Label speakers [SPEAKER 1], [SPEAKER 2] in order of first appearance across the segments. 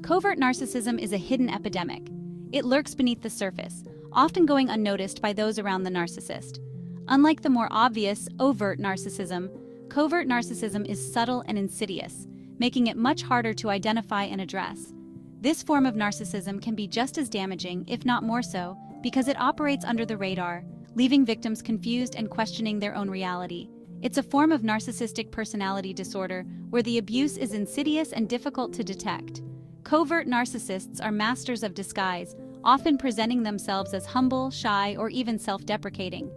[SPEAKER 1] Covert narcissism is a hidden epidemic. It lurks beneath the surface, often going unnoticed by those around the narcissist. Unlike the more obvious, overt narcissism, covert narcissism is subtle and insidious, making it much harder to identify and address. This form of narcissism can be just as damaging, if not more so, because it operates under the radar, leaving victims confused and questioning their own reality. It's a form of narcissistic personality disorder where the abuse is insidious and difficult to detect. Covert narcissists are masters of disguise, often presenting themselves as humble, shy, or even self-deprecating.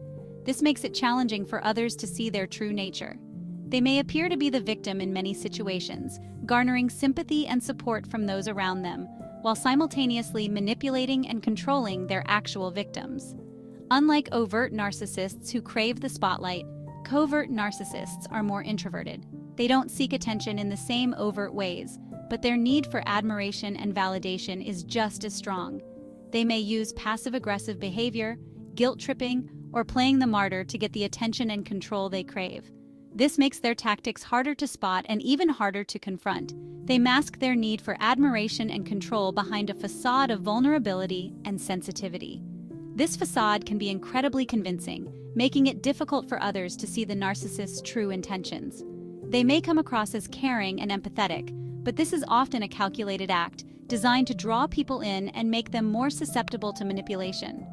[SPEAKER 1] This makes it challenging for others to see their true nature. They may appear to be the victim in many situations, garnering sympathy and support from those around them, while simultaneously manipulating and controlling their actual victims. Unlike overt narcissists who crave the spotlight, covert narcissists are more introverted. They don't seek attention in the same overt ways, but their need for admiration and validation is just as strong. They may use passive-aggressive behavior, guilt-tripping, or playing the martyr to get the attention and control they crave. This makes their tactics harder to spot and even harder to confront. They mask their need for admiration and control behind a facade of vulnerability and sensitivity. This facade can be incredibly convincing, making it difficult for others to see the narcissist's true intentions. They may come across as caring and empathetic, but this is often a calculated act, designed to draw people in and make them more susceptible to manipulation.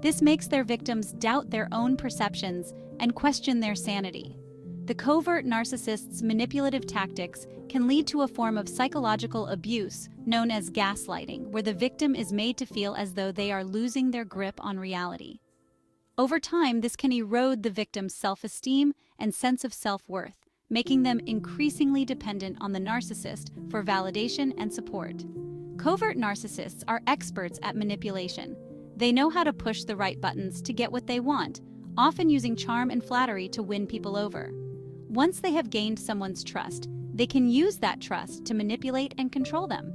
[SPEAKER 1] This makes their victims doubt their own perceptions and question their sanity. The covert narcissist's manipulative tactics can lead to a form of psychological abuse known as gaslighting, where the victim is made to feel as though they are losing their grip on reality. Over time, this can erode the victim's self-esteem and sense of self-worth, making them increasingly dependent on the narcissist for validation and support. Covert narcissists are experts at manipulation. They know how to push the right buttons to get what they want, often using charm and flattery to win people over. Once they have gained someone's trust, they can use that trust to manipulate and control them.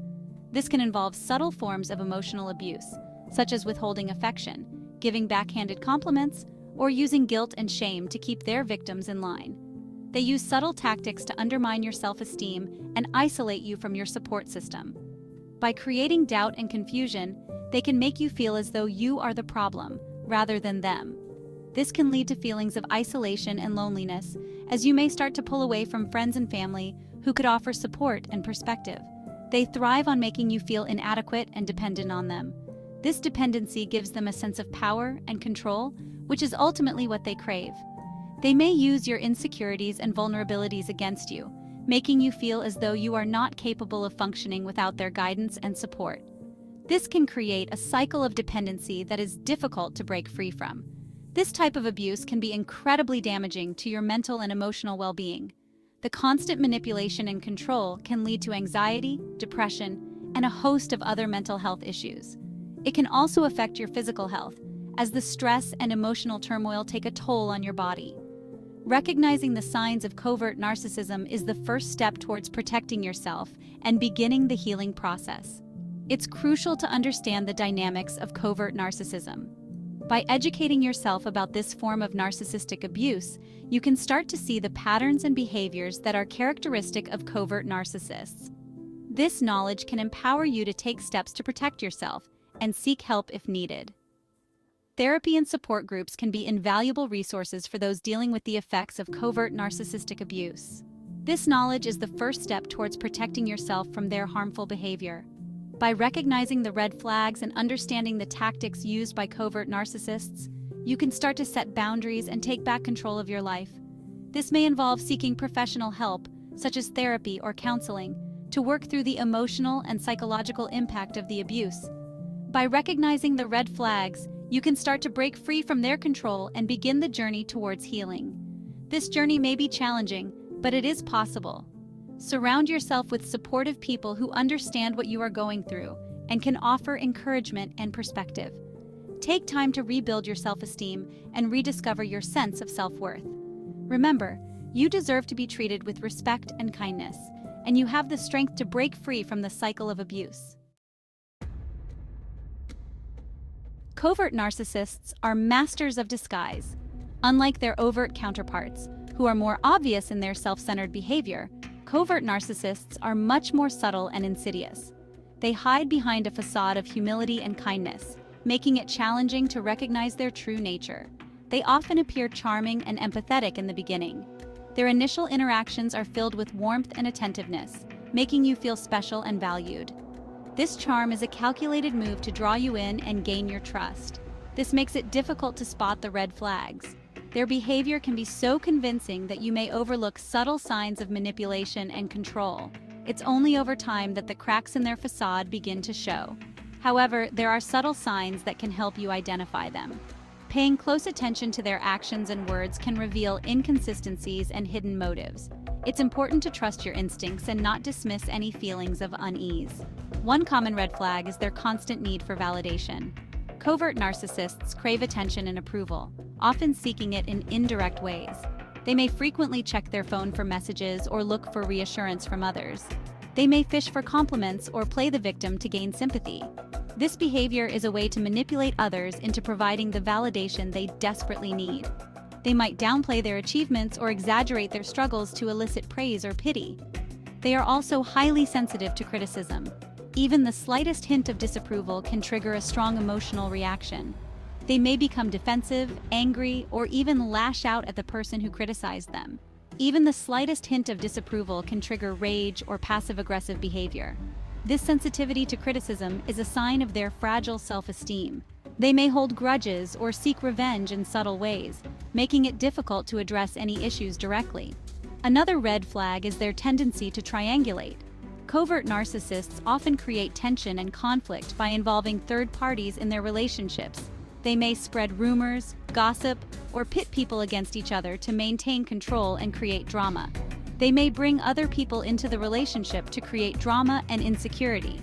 [SPEAKER 1] This can involve subtle forms of emotional abuse, such as withholding affection, giving backhanded compliments, or using guilt and shame to keep their victims in line. They use subtle tactics to undermine your self-esteem and isolate you from your support system. By creating doubt and confusion, they can make you feel as though you are the problem, rather than them. This can lead to feelings of isolation and loneliness, as you may start to pull away from friends and family who could offer support and perspective. They thrive on making you feel inadequate and dependent on them. This dependency gives them a sense of power and control, which is ultimately what they crave. They may use your insecurities and vulnerabilities against you, making you feel as though you are not capable of functioning without their guidance and support. This can create a cycle of dependency that is difficult to break free from. This type of abuse can be incredibly damaging to your mental and emotional well-being. The constant manipulation and control can lead to anxiety, depression, and a host of other mental health issues. It can also affect your physical health, as the stress and emotional turmoil take a toll on your body. Recognizing the signs of covert narcissism is the first step towards protecting yourself and beginning the healing process. It's crucial to understand the dynamics of covert narcissism. By educating yourself about this form of narcissistic abuse, you can start to see the patterns and behaviors that are characteristic of covert narcissists. This knowledge can empower you to take steps to protect yourself and seek help if needed. Therapy and support groups can be invaluable resources for those dealing with the effects of covert narcissistic abuse. This knowledge is the first step towards protecting yourself from their harmful behavior. By recognizing the red flags and understanding the tactics used by covert narcissists, you can start to set boundaries and take back control of your life. This may involve seeking professional help, such as therapy or counseling, to work through the emotional and psychological impact of the abuse. By recognizing the red flags, you can start to break free from their control and begin the journey towards healing. This journey may be challenging, but it is possible. Surround yourself with supportive people who understand what you are going through and can offer encouragement and perspective. Take time to rebuild your self-esteem and rediscover your sense of self-worth. Remember, you deserve to be treated with respect and kindness, and you have the strength to break free from the cycle of abuse. Covert narcissists are masters of disguise. Unlike their overt counterparts, who are more obvious in their self-centered behavior, covert narcissists are much more subtle and insidious. They hide behind a facade of humility and kindness, making it challenging to recognize their true nature. They often appear charming and empathetic in the beginning. Their initial interactions are filled with warmth and attentiveness, making you feel special and valued. This charm is a calculated move to draw you in and gain your trust. This makes it difficult to spot the red flags. Their behavior can be so convincing that you may overlook subtle signs of manipulation and control. It's only over time that the cracks in their facade begin to show. However, there are subtle signs that can help you identify them. Paying close attention to their actions and words can reveal inconsistencies and hidden motives. It's important to trust your instincts and not dismiss any feelings of unease. One common red flag is their constant need for validation. Covert narcissists crave attention and approval, often seeking it in indirect ways. They may frequently check their phone for messages or look for reassurance from others. They may fish for compliments or play the victim to gain sympathy. This behavior is a way to manipulate others into providing the validation they desperately need. They might downplay their achievements or exaggerate their struggles to elicit praise or pity. They are also highly sensitive to criticism. Even the slightest hint of disapproval can trigger a strong emotional reaction. They may become defensive, angry, or even lash out at the person who criticized them. Even the slightest hint of disapproval can trigger rage or passive-aggressive behavior. This sensitivity to criticism is a sign of their fragile self-esteem. They may hold grudges or seek revenge in subtle ways, making it difficult to address any issues directly. Another red flag is their tendency to triangulate. Covert narcissists often create tension and conflict by involving third parties in their relationships. They may spread rumors, gossip, or pit people against each other to maintain control and create drama. They may bring other people into the relationship to create drama and insecurity.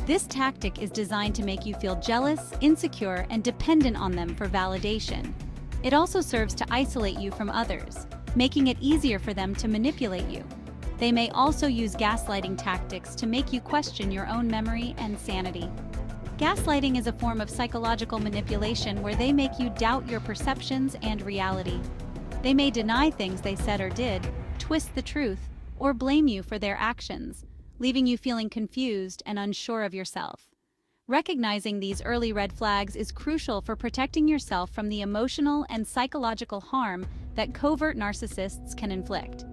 [SPEAKER 1] This tactic is designed to make you feel jealous, insecure, and dependent on them for validation. It also serves to isolate you from others, making it easier for them to manipulate you. They may also use gaslighting tactics to make you question your own memory and sanity. Gaslighting is a form of psychological manipulation where they make you doubt your perceptions and reality. They may deny things they said or did, twist the truth, or blame you for their actions, leaving you feeling confused and unsure of yourself. Recognizing these early red flags is crucial for protecting yourself from the emotional and psychological harm that covert narcissists can inflict.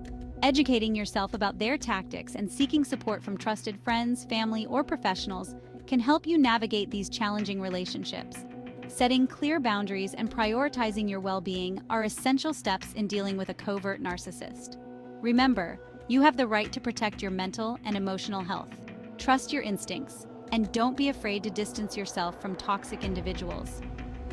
[SPEAKER 1] Educating yourself about their tactics and seeking support from trusted friends, family, or professionals can help you navigate these challenging relationships. Setting clear boundaries and prioritizing your well-being are essential steps in dealing with a covert narcissist. Remember, you have the right to protect your mental and emotional health. Trust your instincts, and don't be afraid to distance yourself from toxic individuals.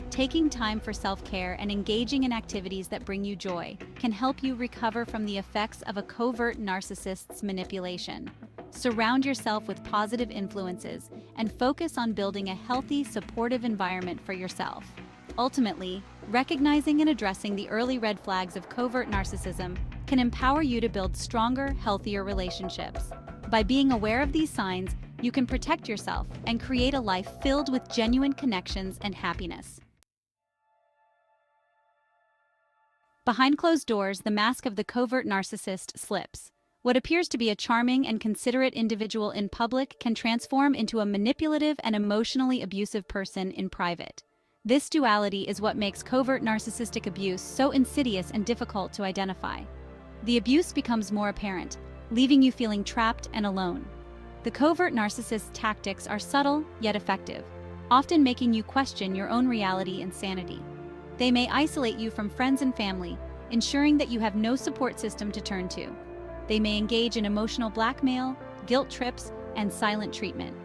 [SPEAKER 1] Taking time for self-care and engaging in activities that bring you joy can help you recover from the effects of a covert narcissist's manipulation. Surround yourself with positive influences and focus on building a healthy, supportive environment for yourself. Ultimately, recognizing and addressing the early red flags of covert narcissism can empower you to build stronger, healthier relationships. By being aware of these signs, you can protect yourself and create a life filled with genuine connections and happiness. Behind closed doors, the mask of the covert narcissist slips. What appears to be a charming and considerate individual in public can transform into a manipulative and emotionally abusive person in private. This duality is what makes covert narcissistic abuse so insidious and difficult to identify. The abuse becomes more apparent, leaving you feeling trapped and alone. The covert narcissist's tactics are subtle yet effective, often making you question your own reality and sanity. They may isolate you from friends and family, ensuring that you have no support system to turn to. They may engage in emotional blackmail, guilt trips, and silent treatment.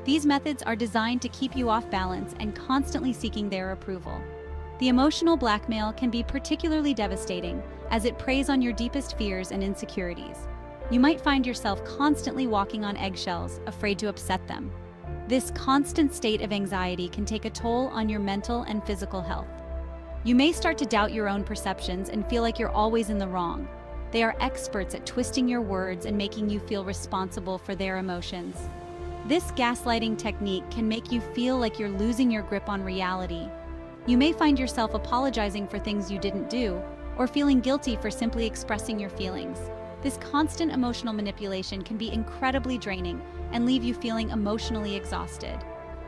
[SPEAKER 1] These methods are designed to keep you off balance and constantly seeking their approval. The emotional blackmail can be particularly devastating as it preys on your deepest fears and insecurities. You might find yourself constantly walking on eggshells, afraid to upset them. This constant state of anxiety can take a toll on your mental and physical health. You may start to doubt your own perceptions and feel like you're always in the wrong. They are experts at twisting your words and making you feel responsible for their emotions. This gaslighting technique can make you feel like you're losing your grip on reality. You may find yourself apologizing for things you didn't do, or feeling guilty for simply expressing your feelings. This constant emotional manipulation can be incredibly draining and leave you feeling emotionally exhausted.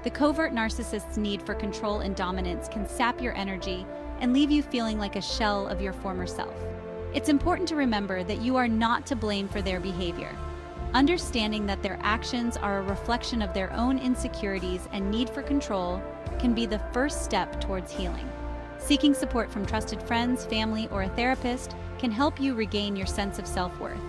[SPEAKER 1] The covert narcissist's need for control and dominance can sap your energy and leave you feeling like a shell of your former self. It's important to remember that you are not to blame for their behavior. Understanding that their actions are a reflection of their own insecurities and need for control can be the first step towards healing. Seeking support from trusted friends, family, or a therapist can help you regain your sense of self-worth.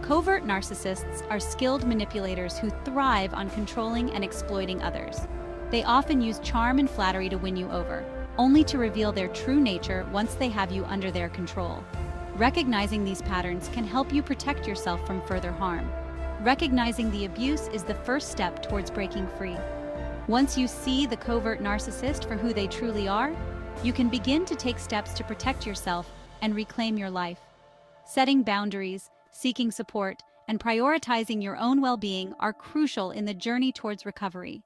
[SPEAKER 1] Covert narcissists are skilled manipulators who thrive on controlling and exploiting others. They often use charm and flattery to win you over, only to reveal their true nature once they have you under their control. Recognizing these patterns can help you protect yourself from further harm. Recognizing the abuse is the first step towards breaking free. Once you see the covert narcissist for who they truly are, you can begin to take steps to protect yourself and reclaim your life. Setting boundaries, seeking support, and prioritizing your own well-being are crucial in the journey towards recovery.